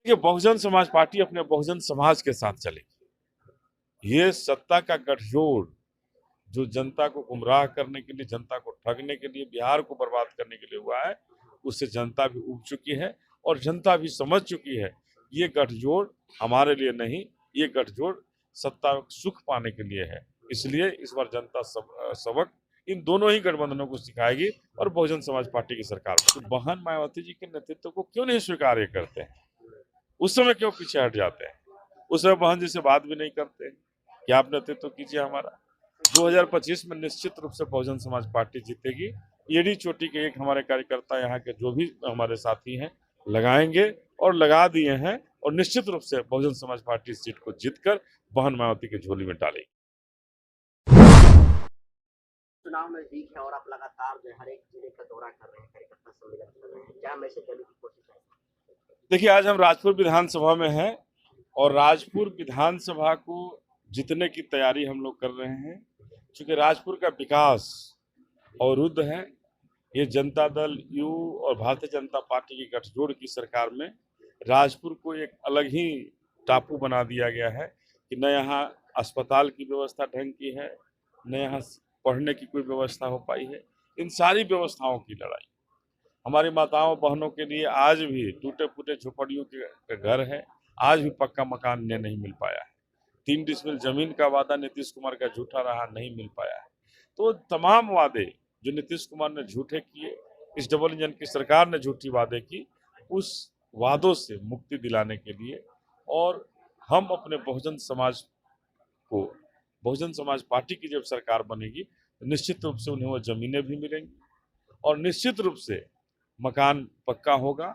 ये बहुजन समाज पार्टी अपने बहुजन समाज के साथ चलेगी। ये सत्ता का गठजोड़ जो जनता को गुमराह करने के लिए, जनता को ठगने के लिए, बिहार को बर्बाद करने के लिए हुआ है, उससे जनता भी उब चुकी है और जनता भी समझ चुकी है। ये गठजोड़ हमारे लिए नहीं, ये गठजोड़ सत्ता सुख पाने के लिए है। इसलिए इस बार जनता सबक इन दोनों ही गठबंधनों को सिखाएगी और बहुजन समाज पार्टी की सरकार तो बहन मायावती जी के नेतृत्व को क्यों नहीं स्वीकार करते हैं? उस समय क्यों पीछे हट जाते हैं? उस समय बहन जी से बात भी नहीं करते कि आप नेतृत्व कीजिए हमारा। 2025 में निश्चित रूप से बहुजन समाज पार्टी जीतेगी। एड़ी चोटी के एक हमारे कार्यकर्ता यहाँ के जो भी हमारे साथी हैं लगाएंगे और लगा दिए हैं और निश्चित रूप से बहुजन समाज पार्टी इस सीट को जीतकर बहन मायावती की झोली में डालेगी। चुनाव नजदीक है और आप लगातार जो हर एक जिले का दौरा कर रहे हैं, कार्यकर्ता सम्मेलन कर रहे हैं, क्या मैसेज देने की कोशिश है? देखिए, आज हम राजपुर विधानसभा में हैं और राजपुर विधानसभा को जीतने की तैयारी हम लोग कर रहे हैं। क्योंकि राजपुर का विकास अवरुद्ध है। ये जनता दल यू और भारतीय जनता पार्टी की गठजोड़ की सरकार में राजपुर को एक अलग ही टापू बना दिया गया है कि न यहाँ अस्पताल की व्यवस्था ढंग की है, न यहाँ पढ़ने की कोई व्यवस्था हो पाई है। इन सारी व्यवस्थाओं की लड़ाई हमारी माताओं बहनों के लिए आज भी टूटे फूटे झोपड़ियों के घर है, आज भी पक्का मकान नहीं मिल पाया है। 3 डिसमिल जमीन का वादा नीतीश कुमार का झूठा रहा, नहीं मिल पाया है। तो तमाम वादे जो नीतीश कुमार ने झूठे किए, इस डबल इंजन की सरकार ने झूठी वादे की, उस वादों से मुक्ति दिलाने के लिए और हम अपने बहुजन समाज पार्टी की जब सरकार बनेगी तो निश्चित रूप से उन्हें वो जमीनें भी मिलेंगी और निश्चित रूप से मकान पक्का होगा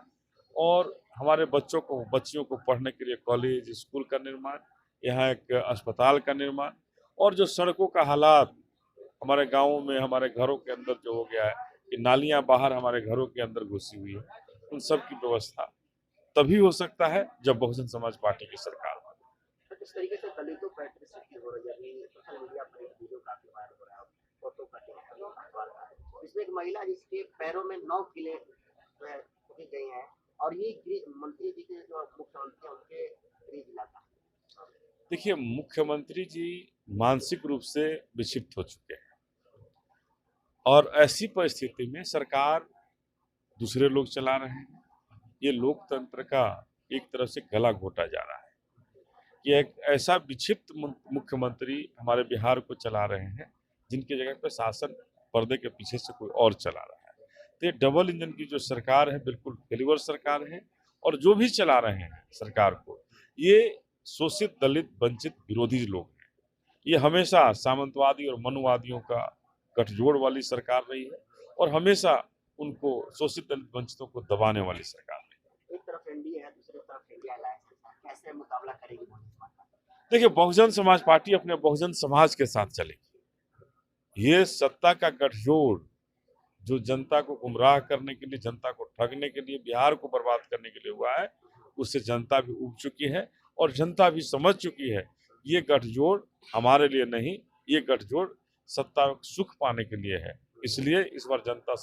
और हमारे बच्चियों को पढ़ने के लिए कॉलेज, स्कूल का निर्माण, यहाँ एक अस्पताल का निर्माण और जो सड़कों का हालात हमारे गाँवों में, हमारे घरों के अंदर जो हो गया है कि नालियां बाहर हमारे घरों के अंदर घुसी हुई है, उन सब की व्यवस्था तभी हो सकता है जब बहुजन समाज पार्टी की सरकार हो। इस तरीके से दलितों पर एट्रॉसिटी हो रही है, अभी सोशल मीडिया पर एक वीडियो काफी वायरल हो रहा है, फोटो का इसमें एक महिला जिसके पैरों में 9 किले जो है ठोकी गई हैं और ये मंत्री जी के जो मुख्यमंत्री हैं उनके गृह जिला का। देखिए, मुख्यमंत्री जी मानसिक रूप से विक्षिप्त हो चुके हैं और ऐसी परिस्थिति में सरकार दूसरे लोग चला रहे हैं। ये लोकतंत्र का एक तरफ से गला घोटा जा रहा है कि एक ऐसा विक्षिप्त मुख्यमंत्री हमारे बिहार को चला रहे हैं जिनकी जगह पर शासन पर्दे के पीछे से कोई और चला रहा है। तो ये डबल इंजन की जो सरकार है बिल्कुल फेलिवर सरकार है और जो भी चला रहे हैं सरकार को ये शोषित, दलित, वंचित विरोधी लोग हैं। ये हमेशा सामंतवादी और मनुवादियों का गठजोड़ वाली सरकार रही है और हमेशा उनको शोषित, दलित, वंचितों को दबाने वाली सरकार है। एक तरफ एनडीए है, दूसरी तरफ इंडिया अलायंस है, कैसे मुकाबला करेगी बहुजन समाज पार्टी? देखिए, बहुजन समाज पार्टी अपने बहुजन समाज के साथ चलेगी। ये सत्ता का गठजोड़ जो जनता को गुमराह करने के लिए, जनता को ठगने के लिए, बिहार को बर्बाद करने के लिए हुआ है, उससे जनता भी उब चुकी है और जनता भी समझ चुकी है। ये गठजोड़ हमारे लिए नहीं, ये गठजोड़ सत्ता सुख पाने के लिए है। इसलिए इस बार जनता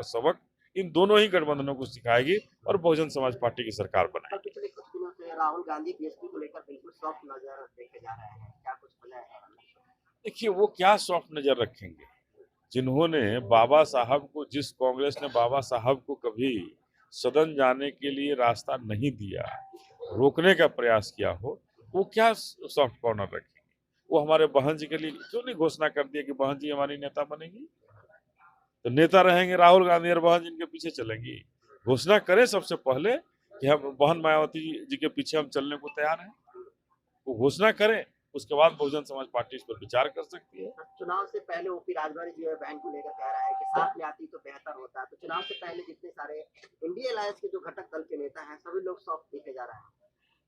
सबक इन दोनों ही गठबंधनों को सिखाएगी और बहुजन समाज पार्टी की सरकार बनाएगी। पिछले कुछ दिनों से राहुल गांधी बीएसपी को लेकर बिल्कुल सॉफ्ट नजर देखे जा रहे हैं, क्या कुछ वजह है? देखिए, वो क्या सॉफ्ट नजर रखेंगे जिन्होंने बाबा साहब को, जिस कांग्रेस ने बाबा साहब को कभी सदन जाने के लिए रास्ता नहीं दिया, रोकने का प्रयास किया हो, वो क्या सॉफ्ट कॉर्नर रखेंगे? वो हमारे बहन जी के लिए क्यों नहीं घोषणा कर दिया कि बहन जी हमारी नेता बनेगी? तो नेता रहेंगे राहुल गांधी और बहन जी इनके पीछे चलेंगी। घोषणा करें सबसे पहले कि हम बहन मायावती जी के पीछे हम चलने को तैयार हैं। वो घोषणा करें, उसके बाद बहुजन समाज पार्टी इस पर विचार कर सकती है। चुनाव से पहले ओपी राजभर जी बहन को लेकर कह रहा है कि साथ में आती तो बेहतर होता। तो चुनाव से पहले जितने सारे इंडिया अलायंस के जो घटक दल के नेता हैं सभी लोग सॉफ्ट दिखे जा रहे हैं।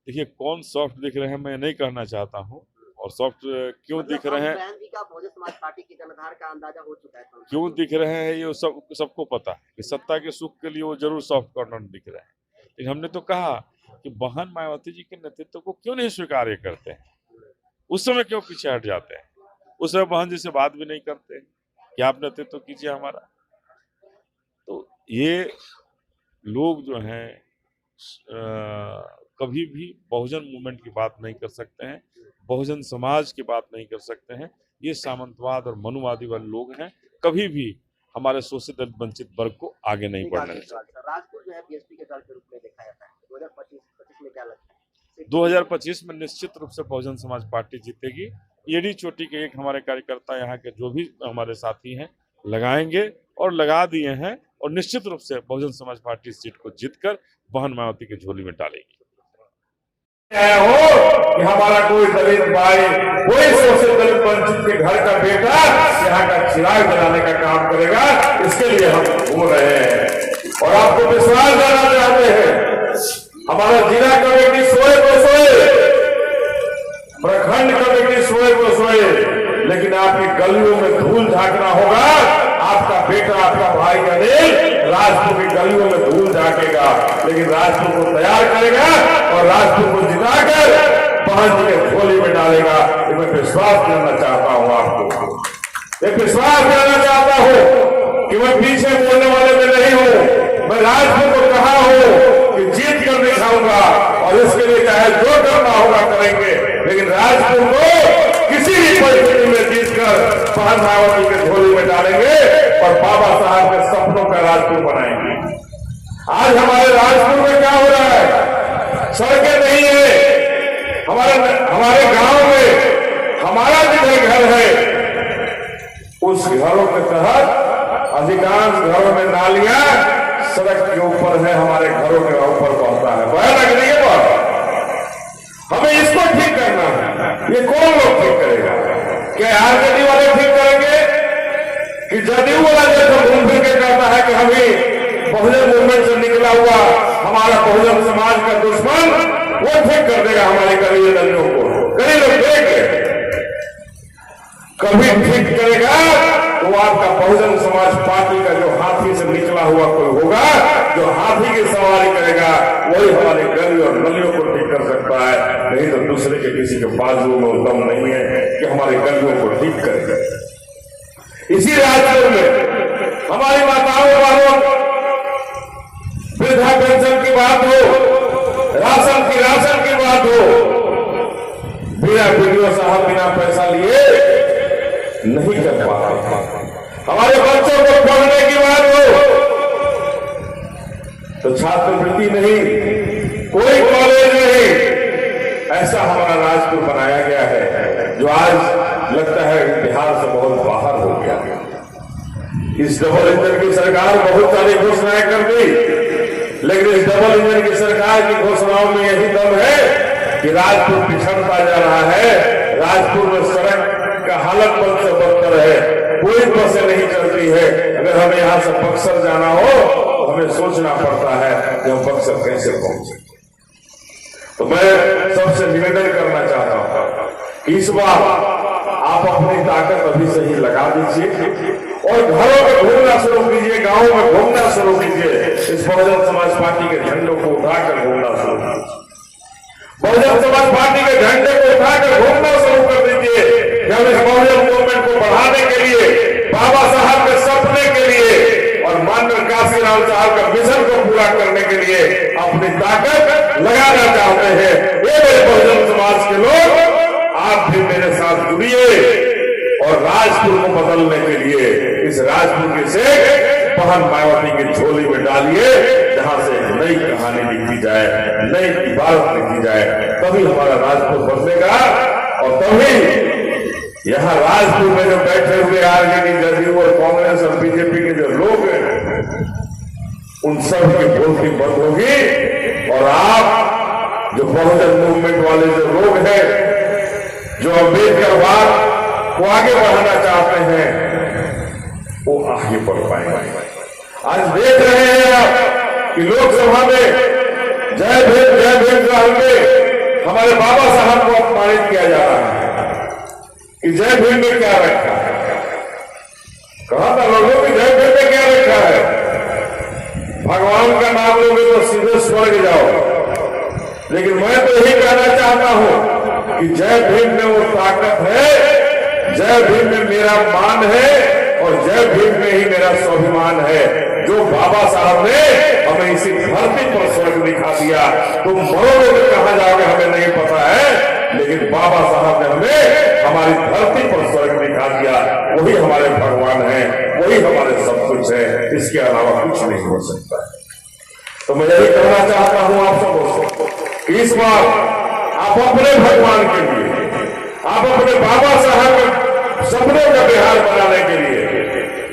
देखिए, कौन सॉफ्ट दिख रहे हैं मैं नहीं कहना चाहता हूँ और सॉफ्ट क्यों दिख रहे हैं, बहन जी का बहुजन समाज पार्टी की जनाधार का अंदाजा हो चुका है। क्यों दिख रहे हैं ये सबको पता है कि सत्ता के सुख के लिए वो जरूर सॉफ्ट कॉर्नर दिख रहे हैं। लेकिन हमने तो कहा कि बहन मायावती जी के नेतृत्व को क्यों नहीं स्वीकार करते हैं? उस समय क्यों पीछे हट जाते हैं? उस समय बहन जी से बात भी नहीं करते कि आप नेतृत्व कीजिए हमारा। तो ये लोग जो हैं कभी भी बहुजन मूवमेंट की बात नहीं कर सकते हैं, बहुजन समाज की बात नहीं कर सकते हैं। ये सामंतवाद और मनुवादी वाले लोग हैं, कभी भी हमारे शोषित दलित वंचित वर्ग को आगे नहीं बढ़ने देंगे। राजपुर जो है बीएसपी के गढ़ के रूप में देखा जाता है, 2025 में क्या लगता है? 2025 में निश्चित रूप से बहुजन समाज पार्टी जीतेगी। एड़ी चोटी के एक हमारे कार्यकर्ता यहाँ के जो भी हमारे साथी हैं लगाएंगे और लगा दिए हैं, और निश्चित रूप से बहुजन समाज पार्टी इस सीट को जीतकर बहन मायावती की झोली में डालेगी। हो कि हमारा कोई दलित भाई, कोई शोषित दलित वंचित के घर का बेटा यहाँ का चिराग जलाने का काम करेगा, इसके लिए हम हो रहे हैं। और आपको विश्वास देना चाहते हैं, हमारा जिला कमेटी सोए को सोए, प्रखंड कमेटी सोए को सोए, लेकिन आपकी गलियों में धूल झांकना होगा। आपका बेटा, आपका भाई अनिल राजपुर की गलियों में धूल झांकेगा, लेकिन राजपुर को तैयार करेगा और राजपुर को जिताकर बहन जी के झोली में डालेगा। ये मैं विश्वास देना चाहता हूं आपको, एक विश्वास देना चाहता हूं कि मैं पीछे बोलने वाले में नहीं हूं। मैं राजपुर को कहा हूं कि जीत कर दिखाऊंगा, और इसके लिए चाहे जो करना होगा करेंगे, लेकिन राजपुर को किसी भी परिस्थिति में जीतकर बहन मायावती के झोली में डालेंगे और बाबा साहब के सपनों का राजपुर बनाएंगे। आज हमारे राजपुर में क्या हो रहा है? सड़कें नहीं है, हमारे गांव में हमारा जिधर घर है उस घरों के तहत अधिकांश घरों में नालियां सड़क के ऊपर है, हमारे घरों के ऊपर पहुंचता है। वह लग रही है बात, हमें इसको ठीक करना है। ये कौन लोग ठीक करेगा? क्या आरजेडी वाले ठीक करेंगे कि जदयू वाला जैसा घूम फिर के कहता है कि हमें बहुजन मूवमेंट से निकला हुआ हमारा बहुजन समाज का दुश्मन वो ठीक कर देगा हमारे गरीब दलियों को? गरीब लोग देंगे कभी ठीक करेगा तो आपका बहुजन समाज पार्टी का जो हाथी से निकला हुआ कोई होगा, जो हाथी की सवारी करेगा, वही हमारे गली और नलियों को ठीक कर सकता है। नहीं तो दूसरे के किसी के बाजू में दम नहीं है कि हमारे गलियों को ठीक करेगा। इसी राजपुर में हमारी माताओं बहनों वृद्धा पेंशन की बात हो, राशन की बात हो, बिना वीडियो साहब बिना पैसा लिए नहीं कर पाते। हमारे बच्चों को पढ़ने की बात हो तो छात्रवृत्ति नहीं, कोई कॉलेज नहीं, ऐसा हमारा राजपुर बनाया गया है जो आज लगता है बिहार से बहुत बाहर हो गया। इस डबल इंजन की सरकार बहुत सारी घोषणाएं कर दी, लेकिन इस डबल इंजन की सरकार की घोषणाओं में यही दम है कि राजपुर पिछड़ता जा रहा है। राजपुर में सड़क का हालत बद से बदतर है, कोई बसें नहीं चलती है। अगर हमें यहां से बक्सर जाना हो तो हमें सोचना पड़ता है कि हम बक्सर कैसे पहुंचे। तो मैं सबसे निवेदन करना चाहता हूं कि इस बार आप अपनी ताकत अभी से ही लगा दीजिए और घरों में घूमना शुरू कीजिए, गांवों में घूमना शुरू कीजिए। इस बहुजन समाज पार्टी के झंडों को उठाकर घूमना शुरू कीजिए, बहुजन समाज पार्टी के झंडे को उठाकर घूमना शुरू कर दीजिए। जब इस बहुजन मूवमेंट को बढ़ाने के लिए, बाबा साहब के सपने के लिए और माननीय काशीराम साहब का मिशन को पूरा करने के लिए अपनी ताकत लगाना चाहते हैं, ये मेरे बहुजन समाज के लोग आप भी मेरे साथ जुड़िए और राजपुर को बदलने के लिए इस राजपुर के से बहन मायावती की झोली में डालिए, जहां से एक नई कहानी लिखी जाए, नई इबारत लिखी जाए, तभी हमारा राजपुर बदलेगा। और तभी यहाँ राजपुर में जो बैठे हुए आरजेडी, जदयू और कांग्रेस और बीजेपी के जो लोग हैं, उन सब की बोलती बंद होगी और आप जो बहुजन मूवमेंट वाले जो लोग हैं, जो अम्बेडकरवाद को आगे बढ़ाना चाहते हैं, वो आगे बढ़ पाएंगे। आज देख रहे हैं आप कि लोकसभा में जय भीम राहुल में हमारे बाबा साहब को अपमानित किया जा रहा है कि जय भीम में क्या रखा है। कहा था लोगों की जय भीम में क्या रखा है? भगवान का नाम लोगे तो सीधे स्वर्ग जाओ। लेकिन मैं तो यही कहना चाहता हूं कि जय भीम में वो ताकत है, जय भीम में मेरा मान है और जय भीम में ही मेरा स्वाभिमान है। जो बाबा साहब ने हमें इसी धरती पर स्वर्ग दिखा दिया। तुम मरोगे तो कहां जाओगे हमें नहीं पता है, लेकिन बाबा साहब ने हमें हमारी धरती पर स्वर्ग दिखा दिया। वही हमारे भगवान हैं, वही हमारे सब कुछ है, इसके अलावा कुछ नहीं हो सकता। तो मैं यही कहना चाहता हूं आप सबको कि इस बार आप अपने भगवान के लिए, आप अपने बाबा साहब के सपनों का बिहार बनाने के लिए,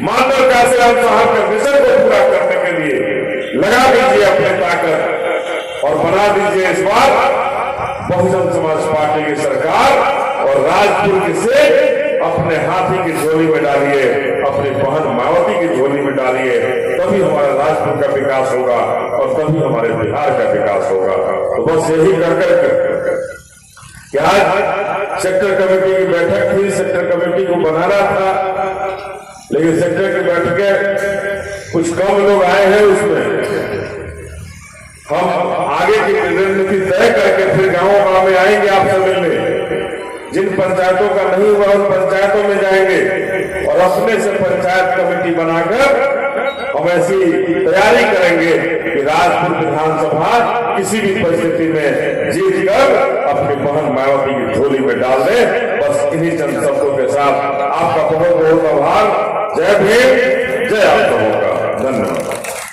मानव काशीराम साहब के मिशन को पूरा करने के लिए लगा दीजिए अपनी ताकत और बना दीजिए इस बार बहुजन समाज पार्टी की सरकार। और राजपुर की सीट अपने हाथी की झोली में डालिए, अपनी बहन मायावती की झोली में डालिए, तभी हमारा राजपुर का विकास होगा और तभी हमारे बिहार का विकास होगा। तो बस यही कहकर कि आज सेक्टर कमेटी की बैठक थी, सेक्टर कमेटी को बनाना था, लेकिन सेक्टर की बैठकें कुछ कम लोग आए हैं। उसमें हम आगे की रणनीति तय करके फिर गांव में आएंगे आपसे मिलने। जिन पंचायतों का नहीं हुआ उन पंचायतों में जाएंगे और अपने से पंचायत कमेटी बनाकर हम ऐसी तैयारी करेंगे कि राजपुर विधानसभा किसी भी परिस्थिति में जीतकर अपनी बहन मायावती की झोली में डाल दे। बस इन्हीं चंद शब्दों के साथ आपका बहुत बहुत आभार। जय भीम,